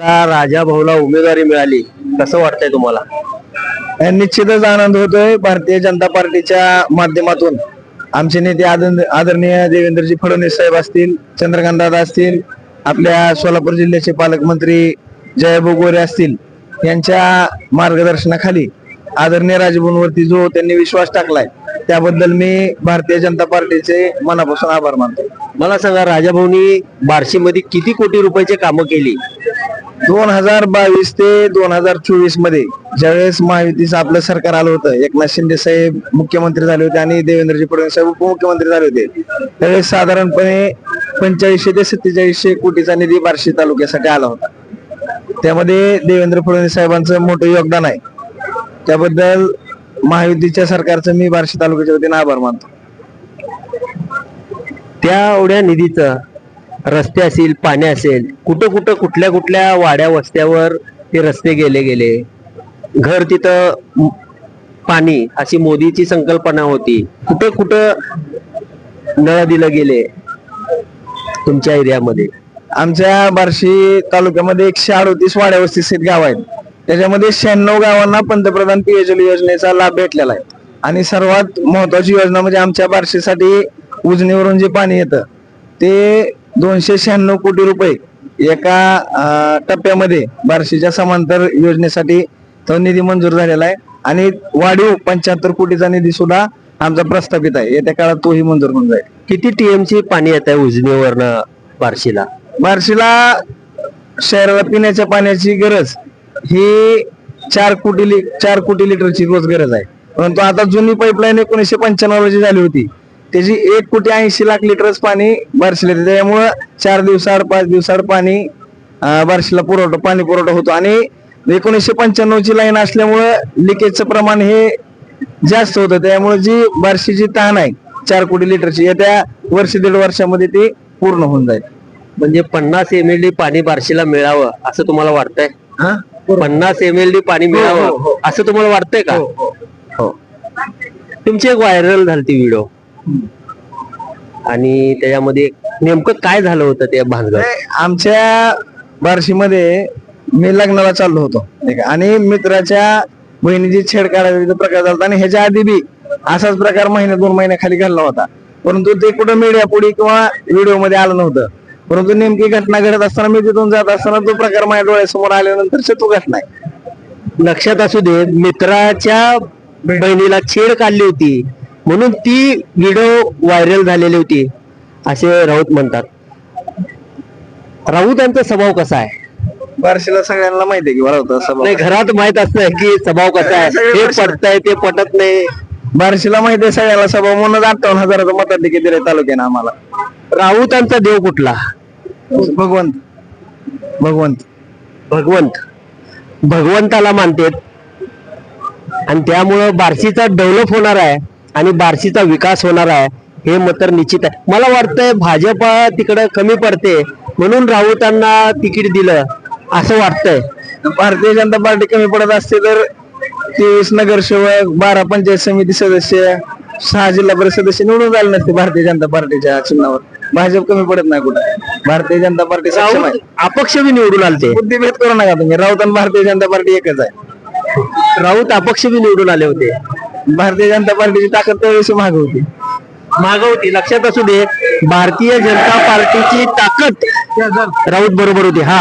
राजा भाऊला उमेदवारी मिळाली, कसं वाटतंय तुम्हाला? निश्चितच आनंद होतोय. भारतीय जनता पार्टीच्या माध्यमातून आमचे नेते आदरणीय देवेंद्रजी फडणवीस साहेब असतील, चंद्रकांत दादा असतील, आपल्या सोलापूर जिल्ह्याचे पालकमंत्री जयभाऊ गोरे असतील, यांच्या मार्गदर्शनाखाली आदरणीय राजभवनवरती जो त्यांनी विश्वास टाकलाय त्याबद्दल मी भारतीय जनता पार्टीचे मनापासून आभार मानतो. मला सांगा, राजा भाऊनी बार्शीमध्ये किती कोटी रुपयाची कामं केली? 2022 ते 2024 मध्ये ज्यावेळेस महायुतीचं आपलं सरकार आलं होतं, एकनाथ शिंदे साहेब मुख्यमंत्री झाले होते आणि देवेंद्रजी फडणवीस साहेब उपमुख्यमंत्री झाले होते, त्यावेळेस साधारणपणे 4500 ते 4700 कोटीचा निधी बार्शी तालुक्यासाठी आला होता. त्यामध्ये देवेंद्र फडणवीस साहेबांचं मोठं योगदान आहे. त्याबद्दल महायुतीच्या सरकारचं मी बार्शी तालुक्याच्या वतीने आभार मानतो. त्या एवढ्या निधीचं रस्ते असेल, पाणी असेल, कुठं कुठं कुठल्या कुठल्या वाड्या वस्त्यावर ते रस्ते गेले, घर तिथं पाणी, अशी मोदीची संकल्पना होती. कुठं कुठं नळ दिलं गेले तुमच्या एरियामध्ये? आमच्या बार्शी तालुक्यामध्ये 138 वाड्या वस्ती गाव आहेत. त्याच्यामध्ये 96 गावांना पंतप्रधान पेयजल योजनेचा लाभ भेटलेला आहे. आणि सर्वात महत्वाची योजना म्हणजे आमच्या बार्शीसाठी उजनीवरून जे पाणी येतं ते 296 कोटी रुपये एका टप्प्यामध्ये बार्शीच्या समांतर योजनेसाठी तो निधी मंजूर झालेला आहे. आणि वाढीव 75 कोटीचा निधी सुद्धा आमचा प्रस्थापित आहे. येत्या काळात तोही मंजूर होऊन जाईल. किती टीएमसी पाणी येत आहे उजनीवरनं बार्शीला? बार्शीला शहराला पिण्याच्या पाण्याची गरज ही 4 कोटी लिटरची रोज गरज आहे. परंतु आता जुनी पाईपलाईन 1995 जी झाली होती त्याची 1,80,00,000 लिटरच पाणी बार्शीला येते. त्यामुळं 4 दिवसाआड 5 दिवसाआड पाणी बार्शीला पाणी पुरवठा होतो. आणि 1995 ची लाईन असल्यामुळं लिकेजचं प्रमाण हे जास्त होतं. त्यामुळे जी बार्शीची ताण आहे 4 कोटी लिटरची, येत्या वर्ष 1.5 वर्षामध्ये ती पूर्ण होऊन जाईल. म्हणजे 50 MLD पाणी बार्शीला मिळावं असं तुम्हाला वाटतंय? 50 MLD पाणी मिळावं असं तुम्हाला वाटतंय का? हो. तुमची एक व्हायरल झाली व्हिडिओ, आणि त्याच्यामध्ये नेमकं काय झालं होतं ते भानगड? आमच्या बार्शीमध्ये मी लग्नाला चाललो होतो आणि मित्राच्या बहिणीची छेड काढायचा प्रकार झाला. आणि ह्याच्या आधी बी असाच प्रकार 1-2 महिन्याखाली घडला होता, परंतु ते कुठं मीडिया पुढे किंवा व्हिडिओ मध्ये आलं नव्हतं. परंतु नेमकी घटना घडत असताना मी तिथून जात असताना तो प्रकार माझ्या डोळ्यासमोर आल्यानंतर तो घटना आहे. लक्षात असू दे, मित्राच्या बहिणीला छेड काढली होती म्हणून ती व्हिडिओ व्हायरल झालेली होती असे राऊत म्हणतात. राऊतांचा स्वभाव कसा आहे? बार्शीला सगळ्यांना माहिती आहे की राऊत नाही, घरात माहित असतं की स्वभाव कसा आहे, हे पटतंय ते पटत नाही. बार्शीला माहिती आहे सगळ्याला स्वभाव, म्हणून 58,000 मताधिक्य दिले तालुक्याने आम्हाला. राऊतांचा देव कुठला? भगवंताला मानतेत, आणि त्यामुळं बार्शीचा डेव्हलप होणार आहे आणि बार्शीचा विकास होणार आहे हे मत तर निश्चित आहे. मला वाटतंय भाजपा तिकडं कमी पडते म्हणून राऊतांना तिकीट दिलं असं वाटतंय. भारतीय जनता पार्टी कमी पडत असते तर 23 नगरसेवक, 12 पंचायत समिती सदस्य, 6 जिल्हा परिषद सदस्य निवडून झाले नसते भारतीय जनता पार्टीच्या चिन्हावर. भाजप कमी पडत नाही कुठं. भारतीय जनता पार्टी अपक्ष बी निवडून आलते. बुद्धिभेद करू नका तुम्ही. राऊत आणि भारतीय जनता पार्टी एकच आहे. राऊत अपक्ष बी निवडून आले होते. भारतीय जनता पार्टीची ताकद त्यावेळेस माग होती. लक्षात असू दे, भारतीय जनता पार्टीची ताकद राऊत बरोबर होती. हा,